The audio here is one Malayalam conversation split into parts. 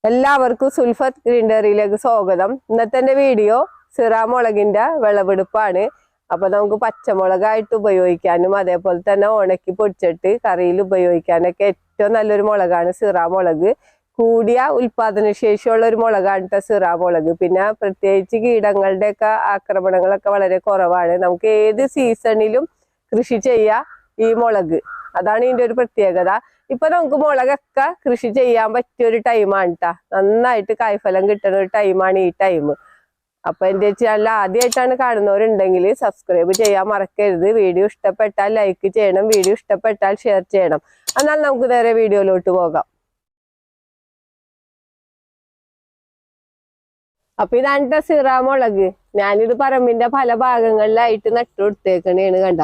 എല്ലാവർക്കും സുൽഫത്ത് ഗ്രീൻ ഡയറിയിലേക്ക് സ്വാഗതം. ഇന്നത്തെ വീഡിയോ സിറാ മുളകിന്റെ വിളവെടുപ്പാണ്. അപ്പൊ നമുക്ക് പച്ചമുളകായിട്ട് ഉപയോഗിക്കാനും അതേപോലെ തന്നെ ഉണക്കി പൊടിച്ചിട്ട് കറിയിൽ ഉപയോഗിക്കാനൊക്കെ ഏറ്റവും നല്ലൊരു മുളകാണ് സിറാ മുളക്. കൂടിയ ഉൽപാദനശേഷിയുള്ള ഒരു മുളകാണ് സിറാ മുളക്. പിന്നെ പ്രത്യേകിച്ച് കീടങ്ങളുടെ ഒക്കെ ആക്രമണങ്ങളൊക്കെ വളരെ കുറവാണ്. നമുക്ക് ഏത് സീസണിലും കൃഷി ചെയ്യാം ഈ മുളക്. അതാണ് ഇതിന്റെ ഒരു പ്രത്യേകത. ഇപ്പൊ നമുക്ക് മുളകൊക്കെ കൃഷി ചെയ്യാൻ പറ്റിയ ഒരു ടൈമാണ് കേട്ടാ. നന്നായിട്ട് കായ്ഫലം കിട്ടുന്ന ഒരു ടൈമാണ് ഈ ടൈം. അപ്പൊ എന്റെ ചാനൽ ആദ്യമായിട്ടാണ് കാണുന്നവരുണ്ടെങ്കിൽ സബ്സ്ക്രൈബ് ചെയ്യാൻ മറക്കരുത്. വീഡിയോ ഇഷ്ടപ്പെട്ടാൽ ലൈക്ക് ചെയ്യണം, വീഡിയോ ഇഷ്ടപ്പെട്ടാൽ ഷെയർ ചെയ്യണം. എന്നാൽ നമുക്ക് നേരെ വീഡിയോയിലോട്ട് പോകാം. അപ്പൊ ഇതാണ് സിറാ മുളക്. ഞാനിത് പറമ്പിന്റെ പല ഭാഗങ്ങളിലായിട്ട് നട്ടുകൊടുത്തേക്കണേണ്. കണ്ട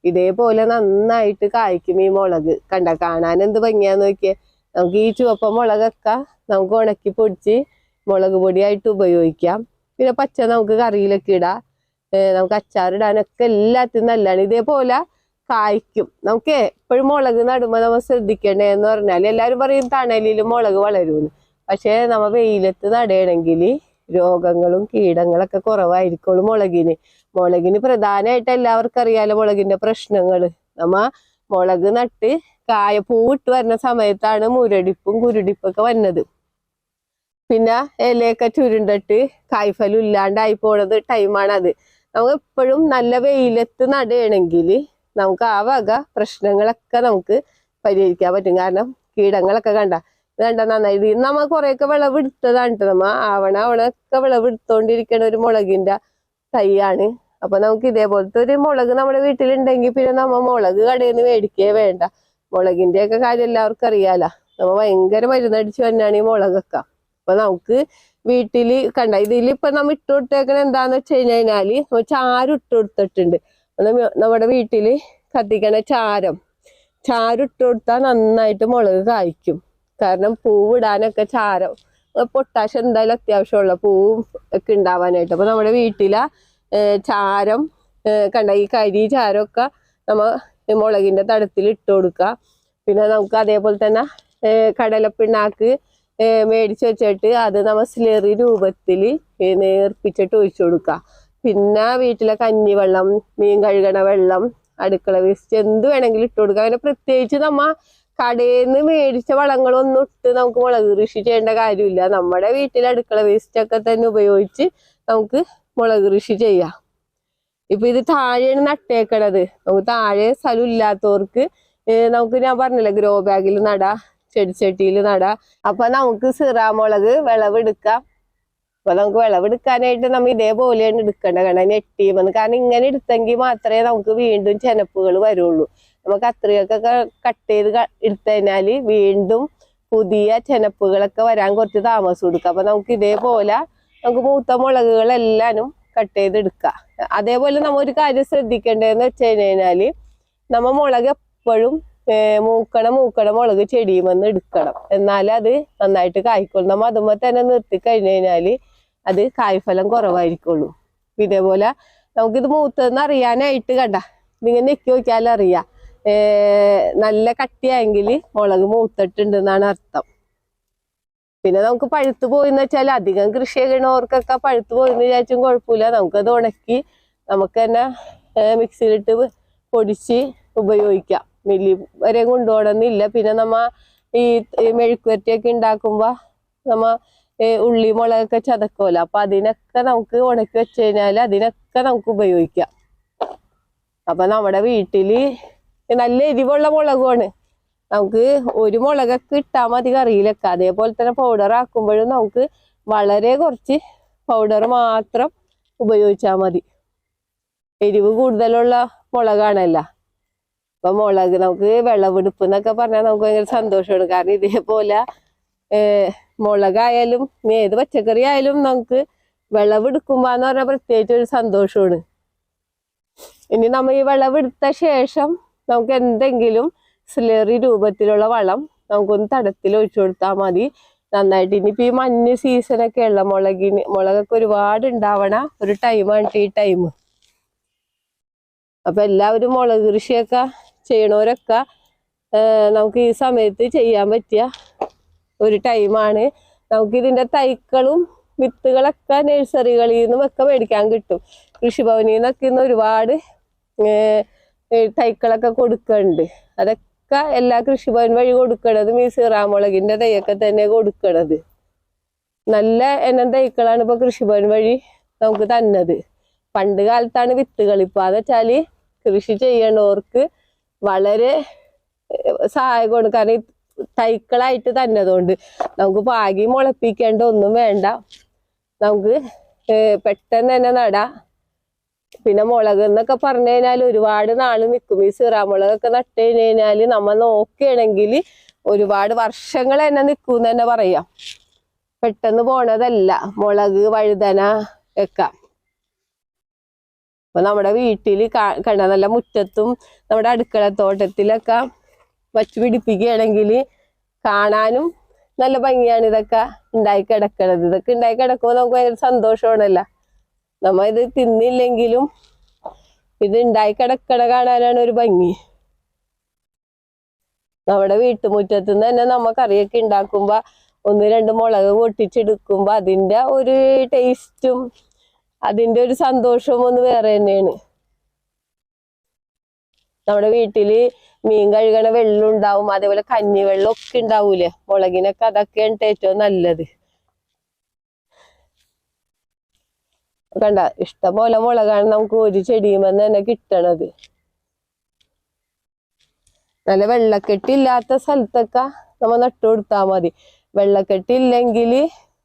ഇതേപോലെ നന്നായിട്ട് കായ്ക്കും ഈ മുളക്. കണ്ട കാണാൻ എന്ത് ഭംഗിയാന്ന് നോക്കിയേ. നമുക്ക് ഈ ചുവപ്പ മുളകൊക്കെ നമുക്ക് ഉണക്കി പൊടിച്ച് മുളക് പൊടിയായിട്ട് ഉപയോഗിക്കാം. പിന്നെ പച്ച നമുക്ക് കറിയിലൊക്കെ ഇടാം, നമുക്ക് അച്ചാറിടാനൊക്കെ എല്ലാത്തിനും നല്ലതാണ്. ഇതേപോലെ കായ്ക്കും. നമുക്ക് എപ്പോഴും മുളക് നടുമ്പോൾ നമ്മൾ ശ്രദ്ധിക്കേണ്ടതെന്ന് പറഞ്ഞാൽ എല്ലാവരും പറയും തണലിലും മുളക് വളരുമെന്ന്. പക്ഷെ നമ്മ വെയിലത്ത് നടയണമെങ്കിൽ രോഗങ്ങളും കീടങ്ങളൊക്കെ കുറവായിരിക്കുള്ളൂ മുളകിന് പ്രധാനമായിട്ട് എല്ലാവർക്കും അറിയാലോ മുളകിന്റെ പ്രശ്നങ്ങള്. നമ്മ മുളക് നട്ട് പൂവിട്ട് വരുന്ന സമയത്താണ് മുരടിപ്പും കുരുടിപ്പൊക്കെ വന്നത്. പിന്നെ ഇലയൊക്കെ ചുരുണ്ടിട്ട് കായ്ഫലം ഇല്ലാണ്ടായി പോണത് ടൈമാണത്. നമുക്ക് എപ്പോഴും നല്ല വെയിലത്ത് നടയണമെങ്കിൽ നമുക്ക് ആ വക പ്രശ്നങ്ങളൊക്കെ നമുക്ക് പരിഹരിക്കാൻ പറ്റും. കാരണം കീടങ്ങളൊക്കെ കണ്ട നന്നായിട്ട് നമ്മ കുറെയൊക്കെ വിളവെടുത്തതാണ്. നമ്മ ആവണൊക്കെ വിളവെടുത്തോണ്ടിരിക്കണ ഒരു മുളകിന്റെ തൈയാണ്. അപ്പൊ നമുക്ക് ഇതേപോലത്തെ ഒരു മുളക് നമ്മുടെ വീട്ടിലുണ്ടെങ്കിൽ പിന്നെ നമ്മ മുളക് കടയിൽ നിന്ന് മേടിക്കേ വേണ്ട. മുളകിന്റെ ഒക്കെ കാര്യം എല്ലാവർക്കും അറിയാലോ. നമ്മ ഭയങ്കര മരുന്നടിച്ച് തന്നെയാണ് ഈ മുളകൊക്കെ. അപ്പൊ നമുക്ക് വീട്ടില് കണ്ട ഇതിലിപ്പൊ നമ്മ ഇട്ട് കൊടുത്തേക്കണ എന്താന്ന് വെച്ച് കഴിഞ്ഞാല് ചാരം ഇട്ട് കൊടുത്തിട്ടുണ്ട്. നമ്മുടെ വീട്ടില് കത്തിക്കണ ചാരം ഇട്ട് കൊടുത്താൽ നന്നായിട്ട് മുളക് കായ്ക്കും. കാരണം പൂവിടാനൊക്കെ ചാരം പൊട്ടാഷ് എന്തായാലും അത്യാവശ്യമുള്ള പൂവും ഒക്കെ ഉണ്ടാവാനായിട്ട്. അപ്പൊ നമ്മുടെ വീട്ടിലെ ചാരം കണ്ട ഈ ചാരമൊക്കെ നമ്മ മുളകിന്റെ തടത്തിൽ ഇട്ട് കൊടുക്കുക. പിന്നെ നമുക്ക് അതേപോലെ തന്നെ കടലപ്പിണ്ണാക്ക് മേടിച്ച് വെച്ചിട്ട് അത് നമ്മ സ്ലറി രൂപത്തിൽ നേർപ്പിച്ചിട്ട് ഒഴിച്ചു കൊടുക്കുക. പിന്നെ വീട്ടിലെ കഞ്ഞിവെള്ളം, മീൻ കഴുകണ വെള്ളം, അടുക്കള വേസ്റ്റ് എന്ത് വേണമെങ്കിലും ഇട്ട് കൊടുക്കുക. അങ്ങനെ പ്രത്യേകിച്ച് നമ്മ കടയിൽ നിന്ന് മേടിച്ച വളങ്ങളൊന്നും ഇട്ട് നമുക്ക് മുളക് കൃഷി ചെയ്യേണ്ട കാര്യമില്ല. നമ്മുടെ വീട്ടിലെ അടുക്കള വേസ്റ്റ് ഒക്കെ തന്നെ ഉപയോഗിച്ച് നമുക്ക് മുളക് കൃഷി ചെയ്യാം. ഇപ്പൊ ഇത് താഴെയാണ് നട്ടേക്കണത്. നമുക്ക് താഴെ സ്ഥലം ഇല്ലാത്തവർക്ക് നമുക്ക് ഞാൻ പറഞ്ഞില്ലേ ഗ്രോ ബാഗിൽ നടാ, ചെടിച്ചട്ടിയിൽ നടാ. അപ്പൊ നമുക്ക് സിറാ മുളക് വിളവെടുക്കാം. അപ്പൊ നമുക്ക് വിളവെടുക്കാനായിട്ട് നമ്മ ഇതേപോലെയാണ് എടുക്കേണ്ടത്. കാരണം നെട്ടിയുമെന്ന്. കാരണം ഇങ്ങനെ എടുത്തെങ്കിൽ മാത്രമേ നമുക്ക് വീണ്ടും ചെനപ്പുകൾ വരുള്ളൂ. നമുക്ക് കത്രികയൊക്കെ കട്ട് ചെയ്ത് എടുത്തു കഴിഞ്ഞാല് വീണ്ടും പുതിയ ചെനപ്പുകളൊക്കെ വരാൻ കുറച്ച് താമസം എടുക്കുക. അപ്പൊ നമുക്ക് ഇതേപോലെ നമുക്ക് മൂത്ത മുളകുകളെല്ലാനും കട്ട് ചെയ്തെടുക്കാം. അതേപോലെ നമ്മ ഒരു കാര്യം ശ്രദ്ധിക്കേണ്ടതെന്ന് വെച്ച് കഴിഞ്ഞാല് നമ്മ മുളക് എപ്പോഴും മൂക്കണ മുളക് ചെടിയുമെന്ന് എടുക്കണം. എന്നാലും അത് നന്നായിട്ട് കായ്ക്കുള്ളൂ. നമ്മ അതുമ്പോൾ തന്നെ നിർത്തി കഴിഞ്ഞു കഴിഞ്ഞാല് അത് കായ്ഫലം കുറവായിരിക്കുള്ളൂ. ഇതേപോലെ നമുക്കിത് മൂത്തതെന്ന് അറിയാനായിട്ട് കണ്ട ഇതിങ്ങനെ നെക്കി നോക്കിയാലും അറിയാം. നല്ല കട്ടിയായെങ്കിൽ മുളക് മൂത്തിട്ടുണ്ടെന്നാണ് അർത്ഥം. പിന്നെ നമുക്ക് പഴുത്തു പോയിന്ന് വെച്ചാൽ അധികം കൃഷി ചെയ്യണവർക്കൊക്കെ പഴുത്തു പോയിന്ന് വിചാരിച്ചും കുഴപ്പമില്ല. നമുക്കത് ഉണക്കി നമുക്ക് തന്നെ മിക്സിയിലിട്ട് പൊടിച്ച് ഉപയോഗിക്കാം. മില്ലി വരെ കൊണ്ടുപോകണമെന്നില്ല. പിന്നെ നമ്മ ഈ മെഴുക്കുവരട്ടിയൊക്കെ ഉണ്ടാക്കുമ്പോ നമ്മ ഉള്ളി മുളകൊക്കെ ചതക്കുമല്ലോ. അപ്പൊ അതിനൊക്കെ നമുക്ക് ഉണക്കി വെച്ച് കഴിഞ്ഞാൽ അതിനൊക്കെ നമുക്ക് ഉപയോഗിക്കാം. അപ്പൊ നമ്മുടെ വീട്ടില് നല്ല എരിവുള്ള മുളകുമാണ്. നമുക്ക് ഒരു മുളകൊക്കെ ഇട്ടാൽ മതി കറിയിലൊക്കെ. അതേപോലെ തന്നെ പൗഡർ ആക്കുമ്പോഴും നമുക്ക് വളരെ കുറച്ച് പൗഡർ മാത്രം ഉപയോഗിച്ചാൽ മതി. എരിവ് കൂടുതലുള്ള മുളകാണല്ല. അപ്പൊ മുളക് നമുക്ക് വിളവെടുപ്പ് എന്നൊക്കെ പറഞ്ഞാൽ നമുക്ക് ഭയങ്കര സന്തോഷമാണ്. കാരണം ഇതേപോലെ മുളകായാലും ഏത് പച്ചക്കറി ആയാലും നമുക്ക് വിളവെടുക്കുമ്പോന്ന് പറഞ്ഞാൽ പ്രത്യേകിച്ച് ഒരു സന്തോഷമാണ്. ഇനി നമ്മ ഈ വിളവെടുത്ത ശേഷം നമുക്ക് എന്തെങ്കിലും സ്ലറി രൂപത്തിലുള്ള വളം നമുക്കൊന്ന് തടത്തിൽ ഒഴിച്ചു കൊടുത്താൽ മതി. നന്നായിട്ട് ഇനിയിപ്പോ ഈ മഞ്ഞ് സീസണൊക്കെ ഉള്ള മുളകൊക്കെ ഒരുപാട് ഉണ്ടാവണ ഒരു ടൈമാണ് ഈ ടൈം. അപ്പൊ എല്ലാവരും മുളക് കൃഷിയൊക്കെ ചെയ്യണവരൊക്കെ നമുക്ക് ഈ സമയത്ത് ചെയ്യാൻ പറ്റിയ ഒരു ടൈമാണ്. നമുക്ക് ഇതിന്റെ തൈക്കളും വിത്തുകളൊക്കെ നഴ്സറികളിൽ നിന്നും ഒക്കെ മേടിക്കാൻ കിട്ടും. കൃഷിഭവനിൽ നിന്നൊക്കെ ഇന്ന് ഒരുപാട് തൈക്കളൊക്കെ കൊടുക്കുന്നുണ്ട്. അതൊക്കെ എല്ലാ കൃഷിഭവൻ വഴി കൊടുക്കണതും ഈ സീറാമുളകിന്റെ തൈയൊക്കെ തന്നെ കൊടുക്കണത്. നല്ല എണ്ണം തൈക്കളാണ് ഇപ്പൊ കൃഷിഭവൻ വഴി നമുക്ക് തന്നത്. പണ്ട് കാലത്താണ് വിത്തുകൾ. ഇപ്പൊ അതെന്ന് വെച്ചാല് കൃഷി ചെയ്യണവർക്ക് വളരെ സഹായകമാണ്. കാരണം തൈക്കളായിട്ട് തന്നതുകൊണ്ട് നമുക്ക് പാകി മുളപ്പിക്കേണ്ട ഒന്നും വേണ്ട. നമുക്ക് പെട്ടെന്ന് തന്നെ നടാം. പിന്നെ മുളക് എന്നൊക്കെ പറഞ്ഞു കഴിഞ്ഞാൽ ഒരുപാട് നാള് നിൽക്കും. ഈ സീറാമുളകൊക്കെ നട്ട് കഴിഞ്ഞാല് നമ്മൾ നോക്കുകയാണെങ്കിൽ ഒരുപാട് വർഷങ്ങൾ തന്നെ നിൽക്കും എന്ന് തന്നെ പറയാം. പെട്ടെന്ന് പോണതല്ല മുളക്, വഴുതന ഒക്കെ. അപ്പൊ നമ്മുടെ വീട്ടില് കണ്ട നല്ല മുറ്റത്തും നമ്മുടെ അടുക്കളത്തോട്ടത്തിലൊക്കെ വച്ച് പിടിപ്പിക്കുകയാണെങ്കിൽ കാണാനും നല്ല ഭംഗിയാണ്. ഇതൊക്കെ ഉണ്ടായി കിടക്കണത്. ഇതൊക്കെ ഉണ്ടായി കിടക്കുമ്പോൾ നമുക്ക് ഭയങ്കര സന്തോഷമാണല്ലോ. നമ്മ ഇത് തിന്നില്ലെങ്കിലും ഇത് ഉണ്ടായി കിടക്കണ കാണാനാണ് ഒരു ഭംഗി. നമ്മുടെ വീട്ടുമുറ്റത്ത് നിന്ന് തന്നെ നമ്മ കറിയൊക്കെ ഉണ്ടാക്കുമ്പോ 1-2 മുളക് പൊട്ടിച്ചെടുക്കുമ്പോ അതിന്റെ ഒരു ടേസ്റ്റും അതിന്റെ ഒരു സന്തോഷവും ഒന്ന് വേറെ തന്നെയാണ്. നമ്മുടെ വീട്ടില് മീൻ കഴുകണ വെള്ളം ഉണ്ടാവും, അതേപോലെ കഞ്ഞിവെള്ളം ഒക്കെ ഉണ്ടാവൂലേ മുളകിനൊക്കെ. അതൊക്കെയാണ് ഏറ്റവും നല്ലത്. കണ്ട ഇഷ്ടംപോലെ മുളകാണ് നമുക്ക് ഒരു ചെടിയുമെന്ന് തന്നെ കിട്ടണത്. നല്ല വെള്ളക്കെട്ടില്ലാത്ത സ്ഥലത്തൊക്കെ നമ്മ നട്ടു കൊടുത്താൽ മതി. വെള്ളക്കെട്ടില്ലെങ്കിൽ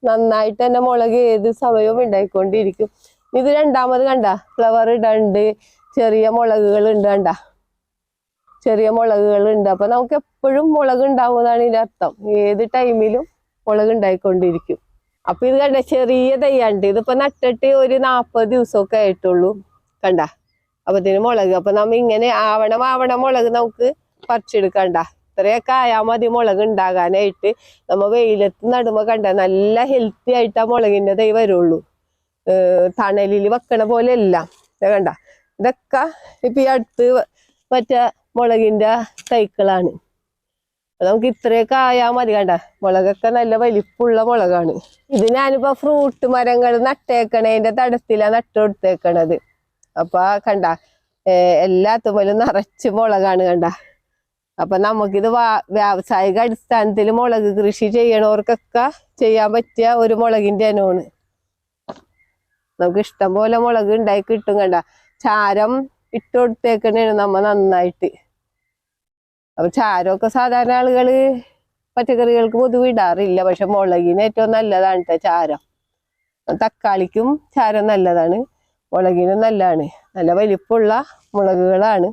നന്നായിട്ട് തന്നെ മുളക് ഏത് സമയവും ഉണ്ടായിക്കൊണ്ടിരിക്കും. ഇത് രണ്ടാമത് കണ്ട ഫ്ലവർ ഇടണ്ട്, ചെറിയ മുളകുകൾ ഉണ്ട്. കണ്ട ചെറിയ മുളകുകൾ ഉണ്ട്. അപ്പൊ നമുക്ക് എപ്പോഴും മുളക് ഉണ്ടാവുന്നതാണ് ഇതിന്റെ അർത്ഥം. ഏത് ടൈമിലും മുളക് ഉണ്ടായിക്കൊണ്ടിരിക്കും. അപ്പൊ ഇത് കണ്ട ചെറിയ തൈയാണ്ട്. ഇതിപ്പോ നട്ടിട്ട് ഒരു 40 ദിവസമൊക്കെ ആയിട്ടുള്ളൂ. കണ്ട അപ്പൊ ഇതിന് മുളക്. അപ്പൊ നമ്മ ഇങ്ങനെ ആവണം മുളക് നമുക്ക് പറിച്ചെടുക്കണ്ട. ഇത്രയൊക്കെ ആയാൽ മതി മുളക് ഉണ്ടാകാനായിട്ട്. നമ്മ വെയിലത്ത് നടുമ്പോ കണ്ട നല്ല ഹെൽത്തി ആയിട്ട് ആ മുളകിന്റെ തൈ വരുള്ളൂ. തണലിൽ വെക്കണ പോലെ അല്ല. കണ്ട ഇതൊക്കെ ഇപ്പൊ ഈ അടുത്ത് മറ്റേ മുളകിന്റെ തൈക്കളാണ്. നമുക്ക് ഇത്രയൊക്കെ ആയാൽ മതി. കണ്ട മുളകൊക്കെ നല്ല വലിപ്പുള്ള മുളകാണ്. ഇത് ഞാനിപ്പോ ഫ്രൂട്ട് മരങ്ങൾ നട്ടേക്കണേന്റെ തടത്തിലാണ് നട്ടു കൊടുത്തേക്കണത്. അപ്പൊ കണ്ട എല്ലാത്തുമ്പോലും നിറച്ച് മുളകാണ്. കണ്ട അപ്പൊ നമുക്കിത് വ്യാവസായിക അടിസ്ഥാനത്തിൽ മുളക് കൃഷി ചെയ്യണവർക്കൊക്കെ ചെയ്യാൻ പറ്റിയ ഒരു മുളകിന്റെ ഇനമാണ്. നമുക്ക് ഇഷ്ടം പോലെ മുളക് ഉണ്ടായി കിട്ടും. കണ്ട ചാരം ഇട്ട് കൊടുത്തേക്കണേണ് നമ്മ നന്നായിട്ട്. അപ്പൊ ചാരമൊക്കെ സാധാരണ ആളുകള് പച്ചക്കറികൾക്ക് പൊതുവെ ഇടാറില്ല. പക്ഷെ മുളകിന് ഏറ്റവും നല്ലതാണ് കേട്ടോ ചാരം. തക്കാളിക്കും ചാരം നല്ലതാണ്, മുളകിനും നല്ലതാണ്. നല്ല വലിപ്പമുള്ള മുളകുകളാണ്.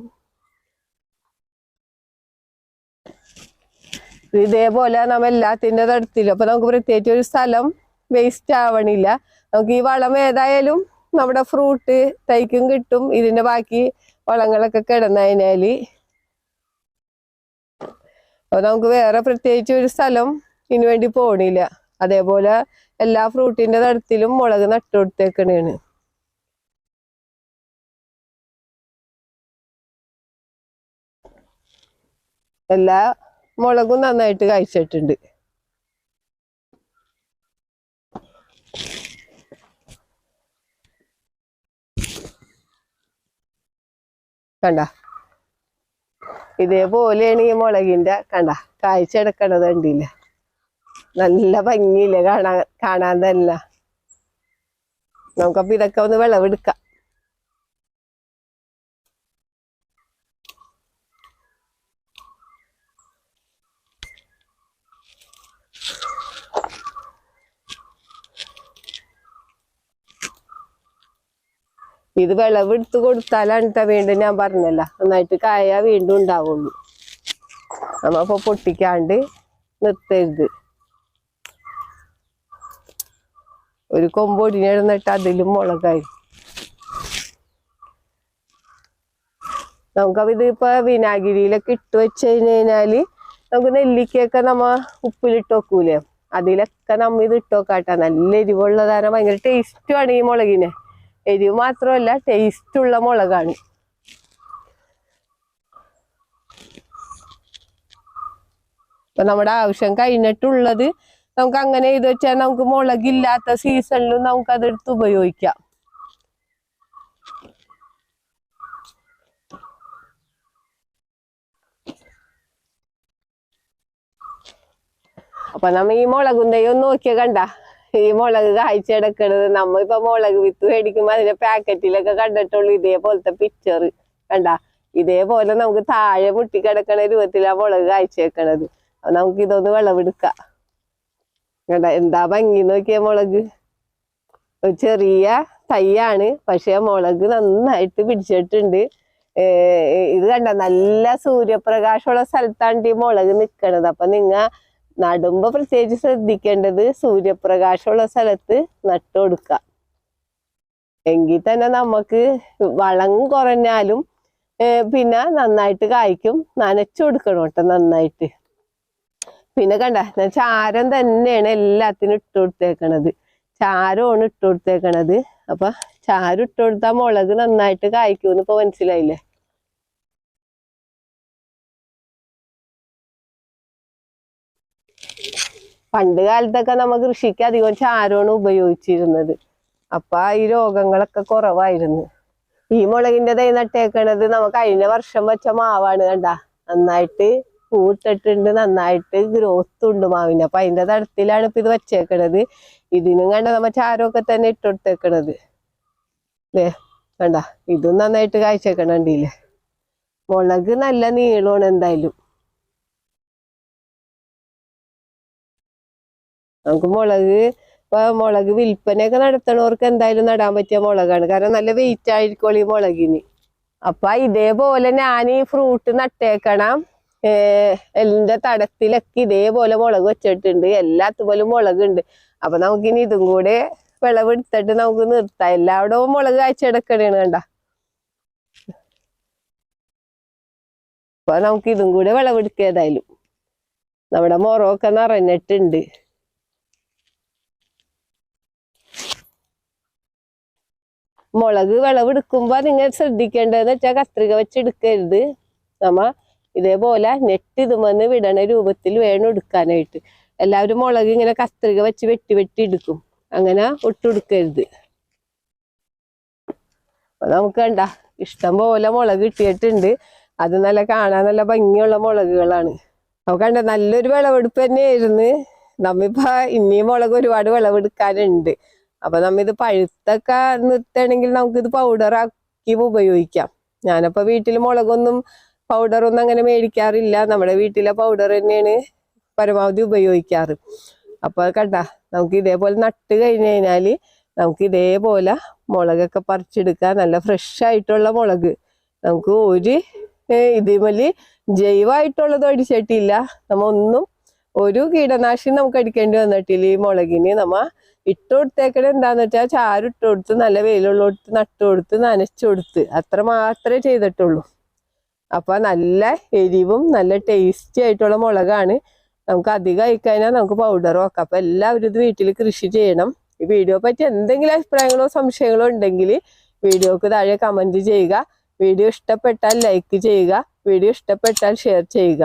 ഇതേപോലെ നമ്മ എല്ലാത്തിന്റെ തടത്തിലും. അപ്പൊ നമുക്ക് പ്രത്യേകിച്ച് ഒരു സ്ഥലം വേസ്റ്റ് ആവണില്ല. നമുക്ക് ഈ വളം ഏതായാലും നമ്മുടെ ഫ്രൂട്ട് തൈക്കും കിട്ടും. ഇതിന്റെ ബാക്കി വളങ്ങളൊക്കെ കിടന്നതിനാല് അപ്പൊ നമുക്ക് വേറെ പ്രത്യേകിച്ച് ഒരു സ്ഥലം ഇതിനു വേണ്ടി പോണില്ല. അതേപോലെ എല്ലാ ഫ്രൂട്ടിന്റെ തടത്തിലും മുളക് നട്ടു കൊടുത്തേക്കണേണ്. എല്ലാ മുളകും നന്നായിട്ട് കായ്ച്ചിട്ടുണ്ട്. കണ്ട ഇതേപോലെയാണ് ഈ മുളകിന്റെ കണ്ട കായ്ച്ചെടുക്കണത്. കണ്ടില്ലേ നല്ല ഭംഗിയില്ലേ കാണാൻ തന്നെ. നമുക്കപ്പൊ ഇതൊക്കെ ഒന്ന് വിളവെടുക്കാം. ഇത് വിളവെടുത്ത് കൊടുത്താലാണ് വീണ്ടും ഞാൻ പറഞ്ഞല്ല നന്നായിട്ട് കായ വീണ്ടും ഉണ്ടാവുള്ളൂ. നമ്മ പൊട്ടിക്കാണ്ട് നിർത്തരുത്. ഒരു കൊമ്പൊടിഞ്ഞിട്ട് അതിലും മുളകായി. നമുക്കത് ഇതിപ്പോ വിനാഗിരിയിലൊക്കെ ഇട്ട് വെച്ച് കഴിഞ്ഞാല് നമുക്ക് നെല്ലിക്കയൊക്കെ നമ്മ ഉപ്പിലിട്ട് വെക്കൂലേ, അതിലൊക്കെ നമ്മ ഇത് ഇട്ട് വെക്കാട്ട. നല്ല എരിവുള്ളതാണ്, ഭയങ്കര ടേസ്റ്റുമാണ് ഈ മുളകിന്. എരിവ് മാത്രമല്ല ടേസ്റ്റുള്ള മുളകാണ്. അപ്പൊ നമ്മുടെ ആവശ്യം കഴിഞ്ഞിട്ടുള്ളത് നമുക്ക് അങ്ങനെ ചെയ്ത് വെച്ചാൽ നമുക്ക് മുളകില്ലാത്ത സീസണിലും നമുക്ക് അതെടുത്ത് ഉപയോഗിക്കാം. അപ്പൊ നമ്മ ഈ മുളകും തൈ ഒന്ന് നോക്കിയ കണ്ട, ഈ മുളക് കായ്ച്ചെടുക്കണത്. നമ്മ ഇപ്പൊ മുളക് വിത്ത് മേടിക്കുമ്പോ അതിന്റെ പാക്കറ്റിലൊക്കെ കണ്ടിട്ടുള്ളൂ ഇതേപോലത്തെ പിക്ചർ കണ്ട. ഇതേപോലെ നമുക്ക് താഴെ മുട്ടിക്കിടക്കണ രൂപത്തിലാ മുളക് കായ്ച്ചേക്കണത്. അപ്പൊ നമുക്ക് ഇതൊന്ന് വിളവെടുക്കാം. കണ്ട എന്താ ഭംഗി നോക്കിയ മുളക്. ഒരു ചെറിയ തൈയാണ്, പക്ഷെ മുളക് നന്നായിട്ട് പിടിച്ചിട്ടുണ്ട്. ഇത് കണ്ട നല്ല സൂര്യപ്രകാശമുള്ള സ്ഥലത്താണ് ഈ മുളക് നിക്കണത്. അപ്പൊ നിങ്ങ നടുമ്പോ പ്രത്യേകിച്ച് ശ്രദ്ധിക്കേണ്ടത് സൂര്യപ്രകാശമുള്ള സ്ഥലത്ത് നട്ടു കൊടുക്കുക. എങ്കിൽ തന്നെ നമുക്ക് വളം കുറഞ്ഞാലും പിന്നെ നന്നായിട്ട് കായ്ക്കും. നനച്ചു കൊടുക്കണം കേട്ടോ നന്നായിട്ട്. പിന്നെ കണ്ട ഞാൻ ചാരം തന്നെയാണ് എല്ലാത്തിനും ഇട്ട് കൊടുത്തേക്കണത്. ചാരമാണ് ഇട്ട് കൊടുത്തേക്കണത്. അപ്പൊ ചാരം ഇട്ട് കൊടുത്താൽ മുളക് നന്നായിട്ട് കായ്ക്കുമെന്ന് ഇപ്പൊ മനസ്സിലായില്ലേ. പണ്ട് കാലത്തൊക്കെ നമ്മ കൃഷിക്ക് അധികം ചാരമാണ് ഉപയോഗിച്ചിരുന്നത്. അപ്പൊ ഈ രോഗങ്ങളൊക്കെ കുറവായിരുന്നു. ഈ മുളകിന്റെ തൈ നട്ടേക്കണത് നമുക്ക് കഴിഞ്ഞ വർഷം വെച്ച മാവാണ്. കണ്ട നന്നായിട്ട് പൂട്ടിട്ടുണ്ട്, നന്നായിട്ട് ഗ്രോത്ത് ഉണ്ട് മാവിന്. അപ്പൊ അതിന്റെ തടത്തിലാണ് ഇപ്പൊ ഇത് വെച്ചേക്കണത്. ഇതിനും കണ്ട നമ്മ ചാരമൊക്കെ തന്നെ ഇട്ടുകൊടുത്തേക്കണത്. അല്ലേ കണ്ട, ഇതും നന്നായിട്ട് കായ്ച്ചേക്കണണ്ടില്ലേ. മുളക് നല്ല നീളമാണ് എന്തായാലും. നമുക്ക് മുളക് വിൽപ്പനയൊക്കെ നടത്തണവർക്ക് എന്തായാലും നടാൻ പറ്റിയ മുളകാണ്. കാരണം നല്ല വെയിറ്റ് ആയിരിക്കും ഈ മുളകിന്. അപ്പൊ ഇതേപോലെ ഞാൻ ഈ ഫ്രൂട്ട് നട്ടേക്കണം. എന്റെ തടത്തിലൊക്കെ ഇതേപോലെ മുളക് വെച്ചിട്ടുണ്ട്. എല്ലാത്തുപോലും മുളകുണ്ട്. അപ്പൊ നമുക്കിനി ഇതും കൂടെ വിളവെടുത്തിട്ട് നമുക്ക് നിർത്താം. എല്ലായിടവും മുളക് കായ്ച്ചെടുക്കണേണ് കണ്ട. അപ്പൊ നമുക്ക് ഇതും കൂടെ വിളവെടുക്കുക. ഏതായാലും നമ്മുടെ മുറമൊക്കെ നിറഞ്ഞിട്ടുണ്ട്. മുളക് വിളവെടുക്കുമ്പോ നിങ്ങൾ ശ്രദ്ധിക്കേണ്ടതെന്ന് വെച്ചാൽ കത്രിക വെച്ചെടുക്കരുത്. നമ്മ ഇതേപോലെ നെറ്റ് ഇതുമെന്ന് വിടണ രൂപത്തിൽ വേണം എടുക്കാനായിട്ട്. എല്ലാവരും മുളക് ഇങ്ങനെ കത്രിക വെച്ച് വെട്ടി വെട്ടി എടുക്കും. അങ്ങനെ ഒട്ടെടുക്കരുത്. അപ്പൊ നമുക്ക് കണ്ട ഇഷ്ടം പോലെ മുളക് കിട്ടിയിട്ടുണ്ട്. അത് നല്ല കാണാൻ നല്ല ഭംഗിയുള്ള മുളകുകളാണ്. നമുക്ക് കണ്ട നല്ലൊരു വിളവെടുപ്പ് തന്നെയായിരുന്നു. നമ്മിപ്പോ ഇനിയും മുളക് ഒരുപാട് വിളവെടുക്കാനുണ്ട്. അപ്പൊ നമ്മിത് പഴുത്തൊക്കെ നിർത്തണമെങ്കിൽ നമുക്കിത് പൗഡറാക്കി ഉപയോഗിക്കാം. ഞാനപ്പോ വീട്ടിൽ മുളകൊന്നും പൗഡറൊന്നും അങ്ങനെ മേടിക്കാറില്ല. നമ്മുടെ വീട്ടിലെ പൗഡർ തന്നെയാണ് പരമാവധി ഉപയോഗിക്കാറ്. അപ്പൊ കണ്ട നമുക്ക് ഇതേപോലെ നട്ട് കഴിഞ്ഞ് കഴിഞ്ഞാല് നമുക്ക് ഇതേപോലെ മുളകൊക്കെ പറിച്ചെടുക്കാം. നല്ല ഫ്രഷ് ആയിട്ടുള്ള മുളക്. നമുക്ക് ഇതേപോലെ ജൈവമായിട്ടുള്ളത് അടിച്ചിട്ടില്ല. ഒരു കീടനാശിനി നമുക്ക് അടിക്കേണ്ടി വന്നിട്ടില്ല. ഈ മുളകിന് നമ്മ ഇട്ടുകൊടുത്തേക്കണ എന്താന്ന് വെച്ചാൽ ചാരം ഇട്ടുകൊടുത്ത് നല്ല വെയിലുള്ളടുത്ത് നട്ടുകൊടുത്ത് നനച്ചു കൊടുത്ത് അത്ര മാത്രമേ ചെയ്തിട്ടുള്ളൂ. അപ്പൊ നല്ല എരിവും നല്ല ടേസ്റ്റി ആയിട്ടുള്ള മുളകാണ്. നമുക്ക് അധികം ആയിക്കഴിഞ്ഞാൽ നമുക്ക് പൗഡർ വെക്കാം. അപ്പൊ എല്ലാവരും ഇത് വീട്ടിൽ കൃഷി ചെയ്യണം. ഈ വീഡിയോ പറ്റി എന്തെങ്കിലും അഭിപ്രായങ്ങളോ സംശയങ്ങളോ ഉണ്ടെങ്കിൽ വീഡിയോക്ക് താഴെ കമന്റ് ചെയ്യുക. വീഡിയോ ഇഷ്ടപ്പെട്ടാൽ ലൈക്ക് ചെയ്യുക. വീഡിയോ ഇഷ്ടപ്പെട്ടാൽ ഷെയർ ചെയ്യുക.